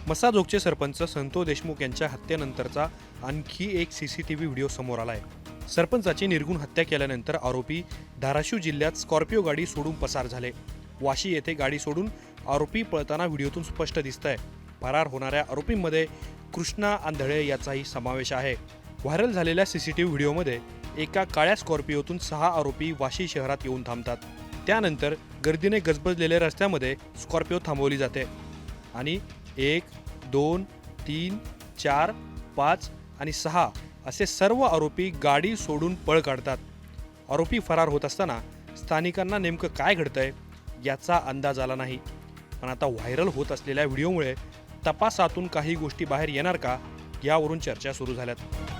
मसाजोगचे सरपंच संतोष देशमुख यांच्या हत्येनंतरचा आणखी एक सीसीटीव्ही व्हिडिओ समोर आलाय। सरपंचाची निर्गुण हत्या केल्यानंतर आरोपी धाराशिव जिल्ह्यात स्कॉर्पिओ गाडी सोडून पसार झाले। वाशी येथे गाडी सोडून आरोपी पळताना व्हिडिओतून स्पष्ट दिसतंय। फरार होणाऱ्या आरोपींमध्ये कृष्णा आंधळे याचाही समावेश आहे। व्हायरल झालेल्या सीसीटीव्ही व्हिडिओमध्ये एका काळ्या स्कॉर्पिओतून 6 आरोपी वाशी शहरात येऊन थांबतात। त्यानंतर गर्दीने गजबजलेल्या रस्त्यामध्ये स्कॉर्पिओ थांबवली जाते आणि 1, 2, 3, 4, 5 आणि 6 असे सर्व आरोपी गाडी सोडून पळ काढतात। आरोपी फरार होत असताना स्थानिकांना नेमकं काय घडतंय याचा अंदाज आला नाही। पण आता व्हायरल होत असलेल्या व्हिडिओमुळे तपासातून काही गोष्टी बाहेर येणार का यावरून चर्चा सुरू झाल्यात।